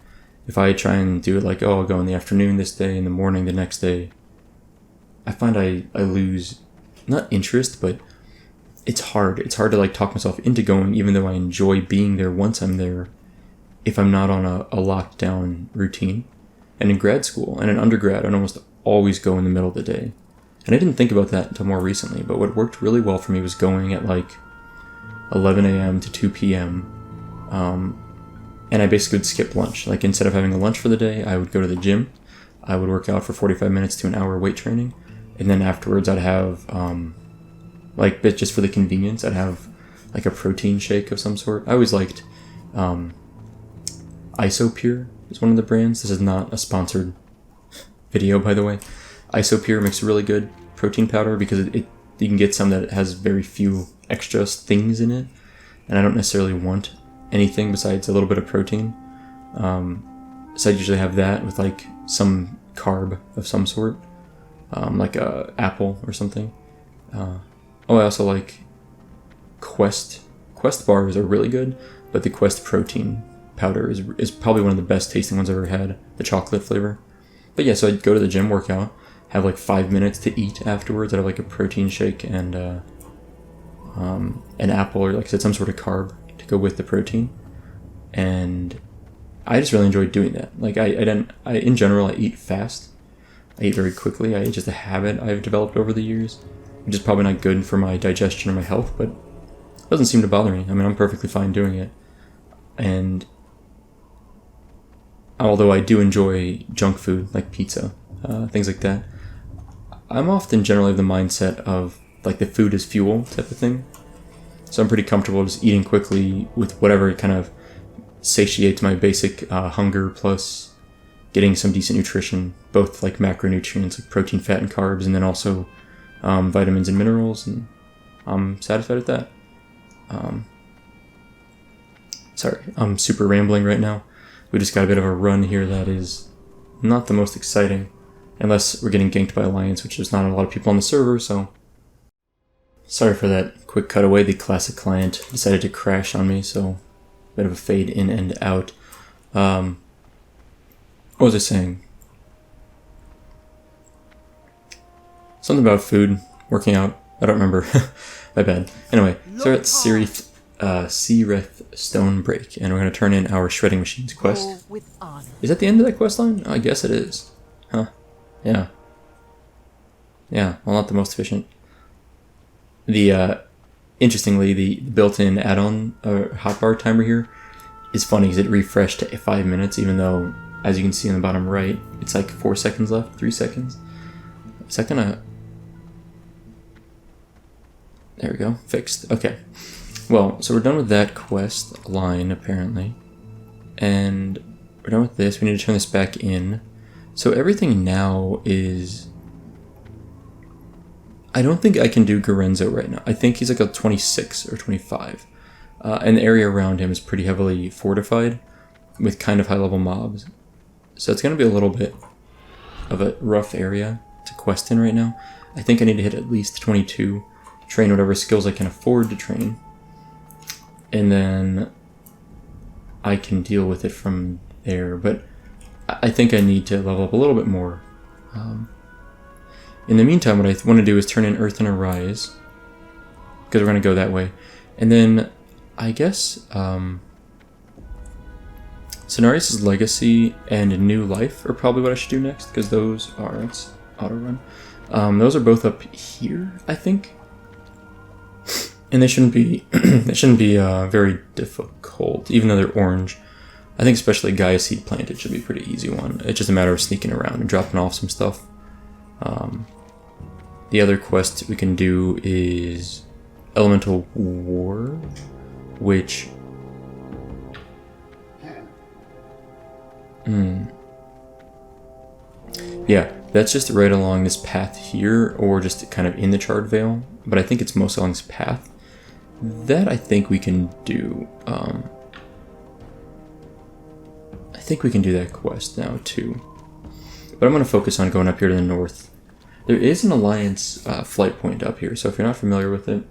If I try and do it like, oh, I'll go in the afternoon this day, in the morning the next day, I find I lose, not interest, but it's hard. It's hard to like talk myself into going, even though I enjoy being there once I'm there, if I'm not on a locked down routine. And in grad school and in undergrad, I'd almost always go in the middle of the day. And I didn't think about that until more recently, but what worked really well for me was going at like 11 a.m. to 2 p.m. And I basically would skip lunch. Like instead of having a lunch for the day, I would go to the gym. I would work out for 45 minutes to an hour weight training. And then afterwards I'd have, like just for the convenience, I'd have like a protein shake of some sort. I always liked Isopure is one of the brands. This is not a sponsored video, by the way. Isopure makes a really good protein powder because you can get some that has very few extra things in it, and I don't necessarily want anything besides a little bit of protein. So I usually have that with like some carb of some sort, like a apple or something, Oh, I also like Quest bars are really good, but the Quest protein powder is probably one of the best tasting ones I've ever had, the chocolate flavor. But yeah, so I'd go to the gym, work out, have like 5 minutes to eat afterwards. I'd have like a protein shake and an apple, or like I said, some sort of carb to go with the protein. And I just really enjoyed doing that. Like in general, I eat fast. I eat very quickly. It's just a habit I've developed over the years, which is probably not good for my digestion or my health, but it doesn't seem to bother me. I mean, I'm perfectly fine doing it. And although I do enjoy junk food like pizza, things like that, I'm often generally of the mindset of like the food is fuel type of thing. So I'm pretty comfortable just eating quickly with whatever kind of satiates my basic hunger, plus getting some decent nutrition, both like macronutrients like protein, fat, and carbs, and then also vitamins and minerals, and I'm satisfied with that. Sorry, I'm super rambling right now. We just got a bit of a run here that is not the most exciting, unless we're getting ganked by Alliance, which there's not a lot of people on the server, so sorry for that quick cutaway. The classic client decided to crash on me, so a bit of a fade in and out. What was I saying? Something about food, working out. I don't remember. My bad. Anyway, so we're at Seareth Stonebreak, and we're going to turn in our shredding machines quest. Is that the end of that quest line? I guess it is. Huh. Yeah. Yeah, well, not the most efficient. Interestingly, the built-in add-on hotbar timer here is funny because it refreshed to 5 minutes, even though, as you can see on the bottom right, it's like 4 seconds left, 3 seconds. Is that gonna... There we go, fixed. Okay. Well, so we're done with that quest line, apparently. And we're done with this. We need to turn this back in. So everything now is... I don't think I can do Gorenzo right now. I think he's like a 26 or 25. And the area around him is pretty heavily fortified with kind of high-level mobs. So it's going to be a little bit of a rough area to quest in right now. I think I need to hit at least 22, train whatever skills I can afford to train. And then I can deal with it from there. But I think I need to level up a little bit more. In the meantime, what I want to do is turn in Earth and Arise, because we're going to go that way. And then, I guess, Cenarius' Legacy and New Life are probably what I should do next, because those are, let's auto-run. Those are both up here, I think. And they shouldn't be, very difficult, even though they're orange. I think especially Gaia Seed Planted should be a pretty easy one. It's just a matter of sneaking around and dropping off some stuff. The other quest we can do is Elemental War, which... Yeah, that's just right along this path here, or just kind of in the Charred Vale, but I think it's mostly along this path. That I think we can do. I think we can do that quest now too. But I'm going to focus on going up here to the north. There is an Alliance flight point up here, so if you're not familiar with it,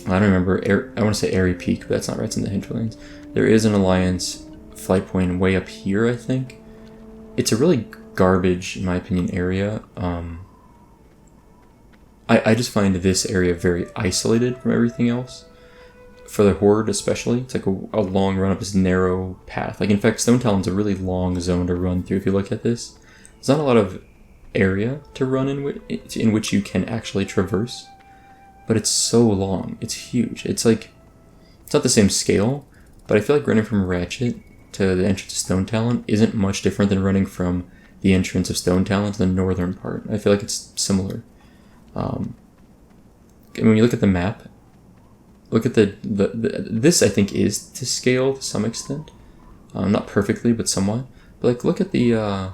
I don't remember, I want to say Airy Peak, but that's not right, it's in the hinterlands. There is an Alliance flight point way up here, I think. It's a really garbage, in my opinion, area. I just find this area very isolated from everything else. For the Horde especially, it's like a long run up this narrow path. Like, in fact, Stonetalon's a really long zone to run through if you look at this. There's not a lot of area to run in which you can actually traverse, but it's so long. It's huge. It's like, it's not the same scale, but I feel like running from Ratchet to the entrance of Stonetalon isn't much different than running from the entrance of Stonetalon to the northern part. I feel like it's similar. When you look at the map, look at this, I think, is to scale to some extent, not perfectly, but somewhat. But like, look at the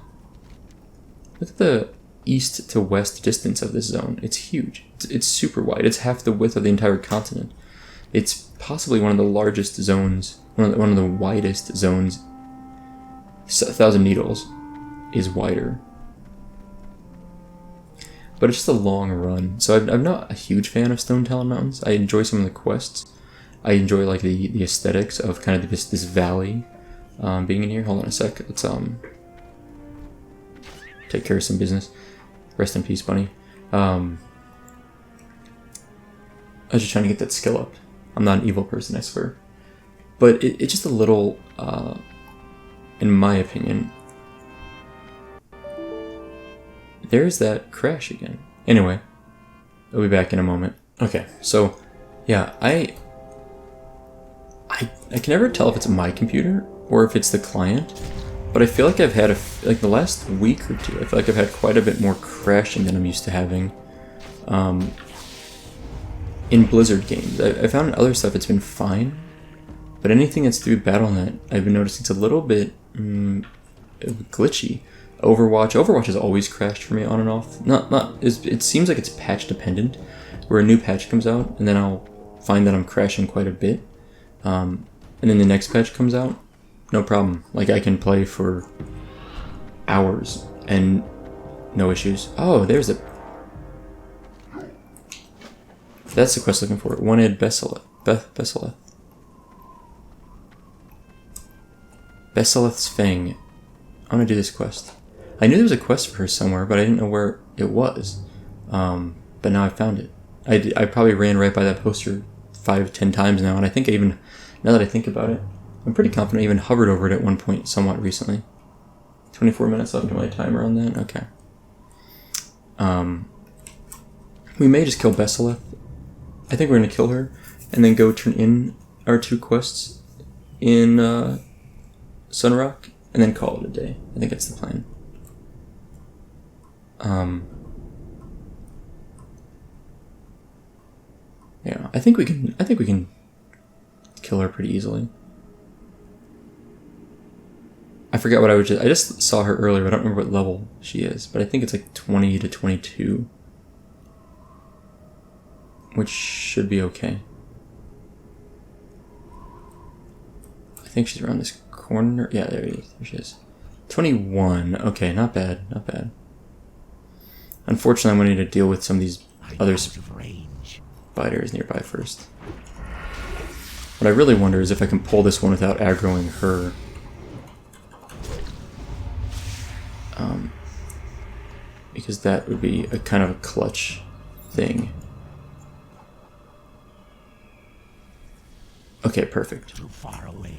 east to west distance of this zone. It's huge. It's super wide. It's half the width of the entire continent. It's possibly one of the largest zones, one of the widest zones. 1,000 Needles is wider. but it's just a long run. So I'm not a huge fan of Stonetalon Mountains. I enjoy some of the quests. I enjoy like the aesthetics of kind of this valley being in here. Hold on a sec. Let's take care of some business. Rest in peace, bunny. I was just trying to get that skill up. I'm not an evil person, I swear. But it's just a little, in my opinion. There's that crash again. Anyway, I'll be back in a moment. Okay, so yeah, I can never tell if it's my computer or if it's the client, but I feel like I've had like the last week or two, I feel like I've had quite a bit more crashing than I'm used to having in Blizzard games. I found in other stuff it's been fine, but anything that's through Battle.net, I've been noticing it's a little bit glitchy. Overwatch has always crashed for me on and off. It seems like it's patch dependent, where a new patch comes out, and then I'll find that I'm crashing quite a bit. And then the next patch comes out, no problem. Like, I can play for hours and no issues. Oh, there's a... That's the quest looking for. Wanted Besseleth. Besseleth's Fang. I'm gonna do this quest. I knew there was a quest for her somewhere, but I didn't know where it was. But now I found it. I probably ran right by that poster 5-10 times now, and I think now that I think about it, I'm pretty confident I even hovered over it at one point somewhat recently. 24 minutes left on my timer on that? Okay. We may just kill Besseleth. I think we're going to kill her, and then go turn in our 2 quests in Sunrock, and then call it a day. I think that's the plan. Yeah, I think we can kill her pretty easily. I forgot what I just saw her earlier, but I don't remember what level she is, but I think it's like 20 to 22. Which should be okay. I think she's around this corner. Yeah, there she is. 21. Okay, not bad, not bad. Unfortunately, I'm going to need to deal with some of these other spiders nearby first. What I really wonder is if I can pull this one without aggroing her. Because that would be a kind of a clutch thing. Okay, perfect. Too far away.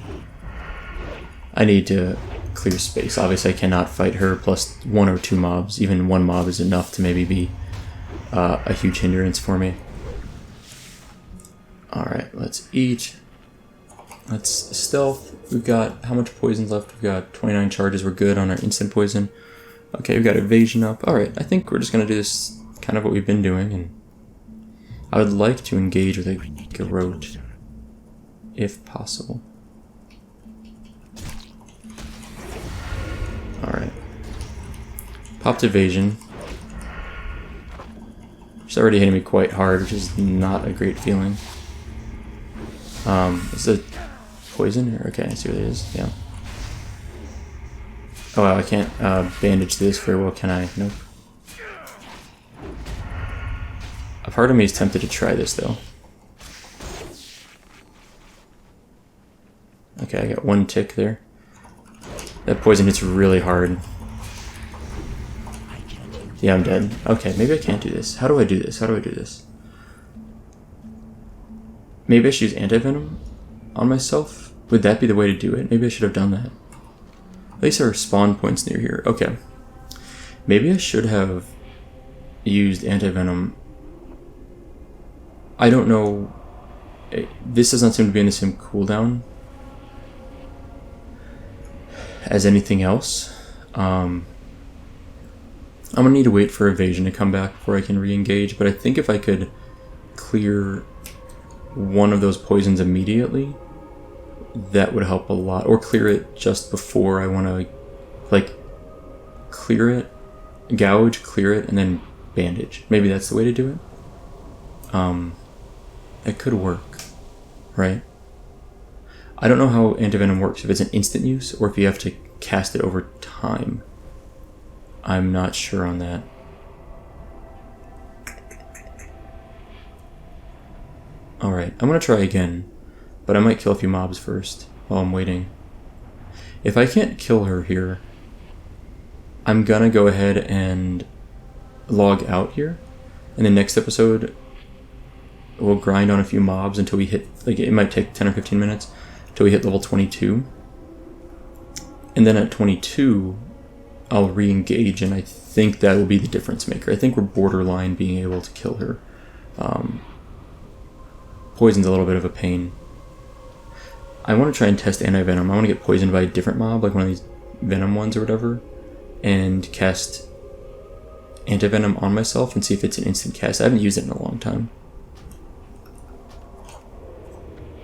I need to clear space. Obviously, I cannot fight her plus 1 or 2 mobs. Even 1 mob is enough to maybe be a huge hindrance for me. Alright, let's eat. Let's stealth. We've got how much poison's left? We've got 29 charges. We're good on our instant poison. Okay, we've got evasion up. Alright, I think we're just going to do this kind of what we've been doing. And I would like to engage with a garrote, if possible. Alright. Popped evasion. She's already hitting me quite hard, which is not a great feeling. Is it poison? Okay, I see what it is. Yeah. Oh wow, I can't bandage this very well, can I? Nope. A part of me is tempted to try this though. Okay, I got 1 tick there. That poison hits really hard. Yeah, I'm dead. Okay, maybe I can't do this. How do I do this? How do I do this? Maybe I should use anti-venom on myself? Would that be the way to do it? Maybe I should have done that. At least there are spawn points near here. Okay. Maybe I should have used anti-venom. I don't know. This does not seem to be in the same cooldown as anything else. I'm gonna need to wait for evasion to come back before I can re-engage, but I think if I could clear one of those poisons immediately, that would help a lot. Or clear it just before I want to, like, clear it, gouge, clear it, and then bandage. Maybe that's the way to do it. It could work, right? I don't know how antivenom works, if it's an instant use or if you have to cast it over time. I'm not sure on that. Alright, I'm gonna try again, but I might kill a few mobs first while I'm waiting. If I can't kill her here, I'm gonna go ahead and log out here. In the next episode, we'll grind on a few mobs until we hit, like, it might take 10 or 15 minutes until we hit level 22. And then at 22, I'll re-engage, and I think that will be the difference maker. I think we're borderline being able to kill her. Poison's a little bit of a pain. I want to try and test anti-venom. I want to get poisoned by a different mob, like one of these venom ones or whatever, and cast anti-venom on myself and see if it's an instant cast. I haven't used it in a long time.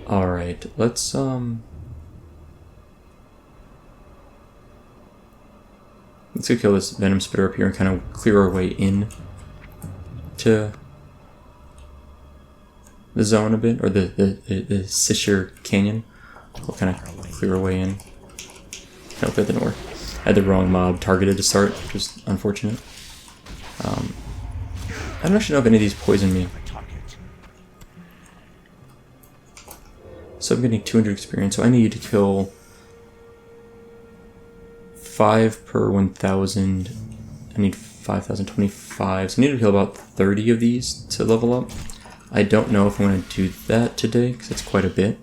Alright, let's go kill this venom spitter up here and kind of clear our way in to the zone a bit, or the Sisher Canyon. We'll kind of clear our way in. Nope, that didn't work. I had the wrong mob targeted to start, which was unfortunate. I don't actually know if any of these poison me. So I'm getting 200 experience, so I need to kill 5 per 1,000. I need 5,025, so I need to kill about 30 of these to level up. I don't know if I'm going to do that today, because it's quite a bit.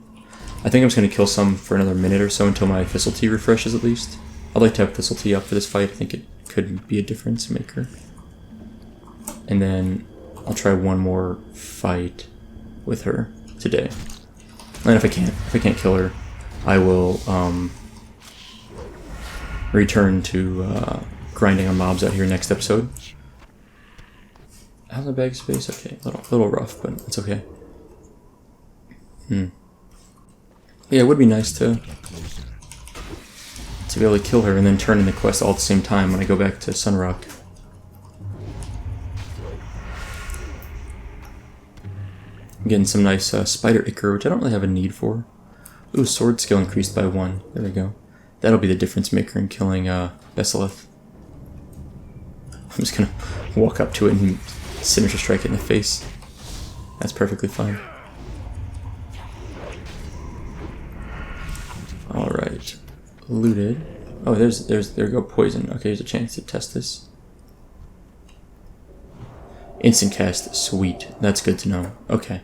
I think I'm just going to kill some for another minute or so until my Thistle Tea refreshes at least. I'd like to have Thistle Tea up for this fight. I think it could be a difference maker. And then I'll try one more fight with her today. And if I can't kill her, I will return to grinding on mobs out here next episode. How's the bag space? Okay, a little rough, but it's okay. Yeah, it would be nice to be able to kill her and then turn in the quest all at the same time when I go back to Sunrock. I'm getting some nice spider ichor, which I don't really have a need for. Ooh, sword skill increased by 1. There we go. That'll be the difference maker in killing Besseleth. I'm just gonna walk up to it and Sinister Strike it in the face. That's perfectly fine. Alright. Looted. Oh, there we go, poison. Okay, there's a chance to test this. Instant cast, sweet. That's good to know. Okay.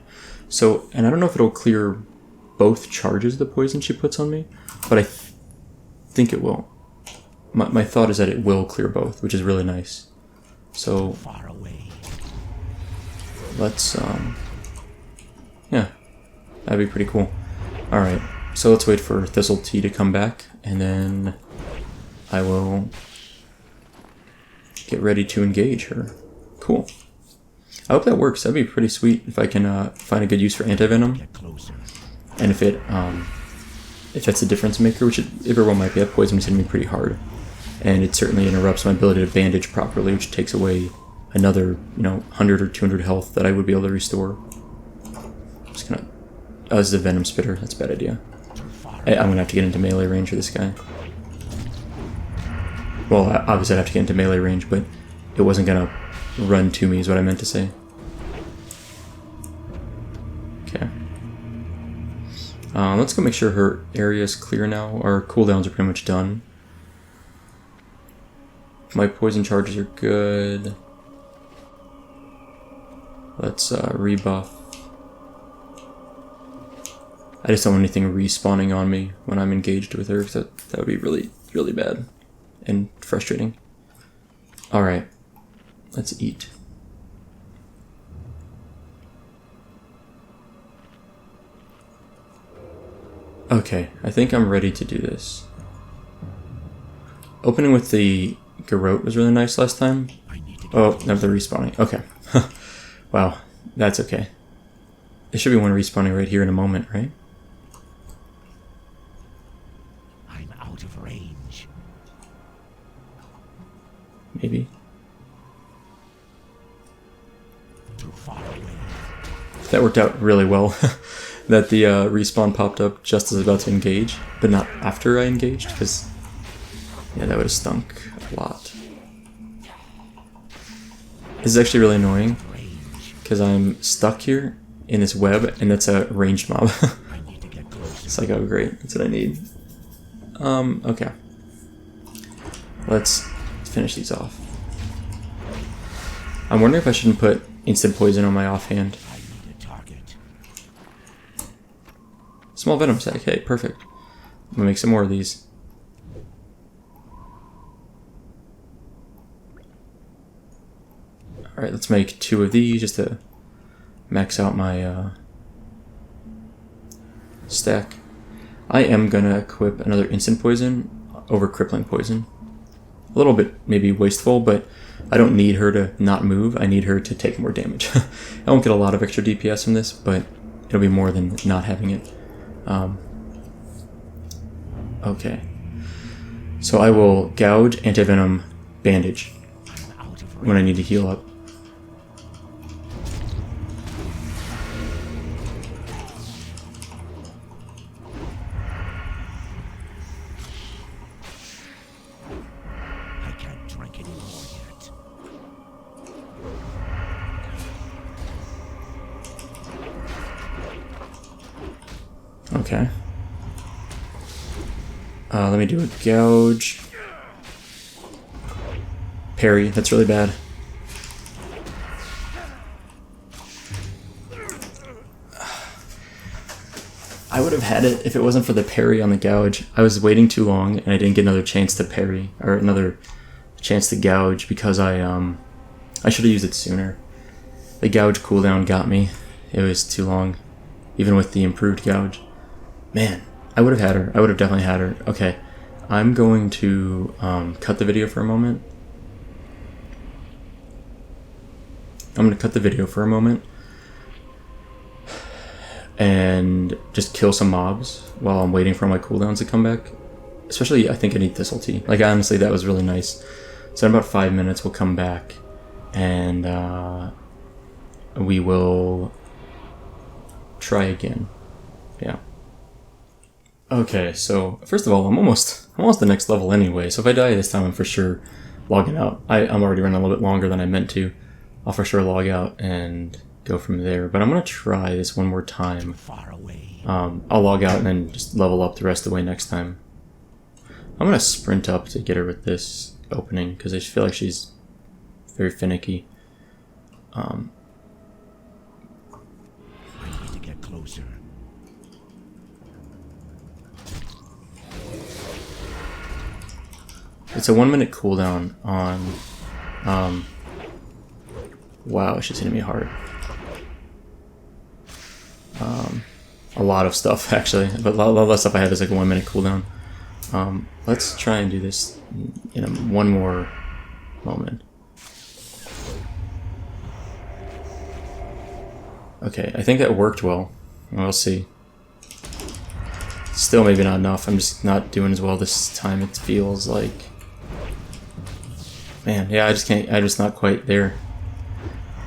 So, and I don't know if it'll clear both charges of the poison she puts on me, but I think it will. My thought is that it will clear both, which is really nice. So, Far away. Let's, yeah, that'd be pretty cool. Alright, so let's wait for Thistle Tea to come back, and then I will get ready to engage her. Cool. I hope that works. That'd be pretty sweet if I can find a good use for anti-venom. And if that's a difference maker, which it very well might be. That poison is hitting me pretty hard. And it certainly interrupts my ability to bandage properly, which takes away another, 100 or 200 health that I would be able to restore. I'm just gonna... Oh, this is a venom spitter. That's a bad idea. I'm gonna have to get into melee range for this guy. Well, obviously I'd have to get into melee range, but it wasn't gonna run to me is what I meant to say. Okay. Let's go make sure her area is clear now. Our cooldowns are pretty much done. My poison charges are good. Let's rebuff. I just don't want anything respawning on me when I'm engaged with her, because that would be really, really bad and frustrating. Alright, let's eat. Okay, I think I'm ready to do this. Opening with the Garrote was really nice last time. Oh, no, they're respawning. Okay. Wow, that's okay. There should be one respawning right here in a moment, right? I'm out of range. Maybe. Too far away. That worked out really well. That the respawn popped up just as I was about to engage, but not after I engaged, because yeah, that would have stunk a lot. This is actually really annoying, because I'm stuck here, in this web, and that's a ranged mob. I need to get closer. It's like, oh great, that's what I need. Okay. Let's finish these off. I'm wondering if I shouldn't put instant poison on my offhand. I need a target. Small venom sac, hey, perfect. I'm gonna make some more of these. Alright, let's make 2 of these just to max out my stack. I am gonna equip another instant poison over crippling poison. A little bit maybe wasteful, but I don't need her to not move. I need her to take more damage. I won't get a lot of extra DPS from this, but it'll be more than not having it. Okay. So I will gouge, anti-venom, bandage I'm out of when I need to heal up. I can't drink anymore yet. Okay. Let me do a gouge. Parry, that's really bad. I would have had it if it wasn't for the parry on the gouge. I was waiting too long and I didn't get another chance to parry, or another chance to gouge, because I should have used it sooner. The gouge cooldown got me. It was too long, even with the improved gouge. Man, I would have had her. I would have definitely had her. Okay, I'm going to cut the video for a moment. I'm going to cut the video for a moment and just kill some mobs while I'm waiting for my cooldowns to come back. Especially, I think I need Thistle Tea. Like, honestly, that was really nice. So in about 5 minutes, we'll come back and we will try again. Yeah. Okay, so first of all, I'm almost the next level anyway. So if I die this time, I'm for sure logging out. I'm already running a little bit longer than I meant to. I'll for sure log out and go from there. But I'm gonna try this one more time. Far away. I'll log out and then just level up the rest of the way next time. I'm gonna sprint up to get her with this opening because I feel like she's very finicky. I need to get closer. It's a 1 minute cooldown on. Wow, she's hitting me hard. A lot of stuff actually, but a lot of the stuff I have is like a 1 minute cooldown. Let's try and do this in one more moment. Okay, I think that worked well. We'll see. Still maybe not enough. I'm just not doing as well this time, it feels like. Man, yeah, I just can't, I'm just not quite there.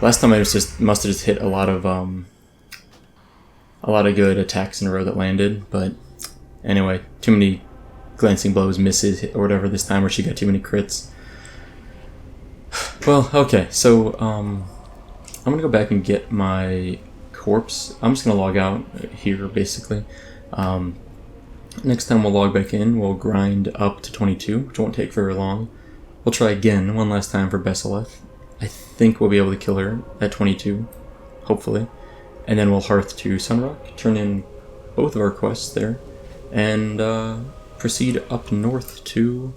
Last time I must have just hit a lot of good attacks in a row that landed, but anyway, too many glancing blows, misses, or whatever this time, where she got too many crits. Well, okay, so I'm gonna go back and get my corpse. I'm just gonna log out here, basically. Next time we'll log back in, we'll grind up to 22, which won't take very long. We'll try again one last time for Besseleth. I think we'll be able to kill her at 22, hopefully. And then we'll hearth to Sunrock, turn in both of our quests there, and proceed up north to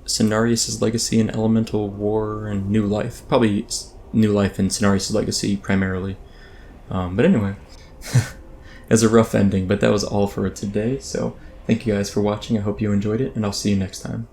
Cenarius' Legacy and Elemental War and New Life. Probably New Life and Cenarius' Legacy primarily. But anyway, it's a rough ending, but that was all for today. So thank you guys for watching. I hope you enjoyed it, and I'll see you next time.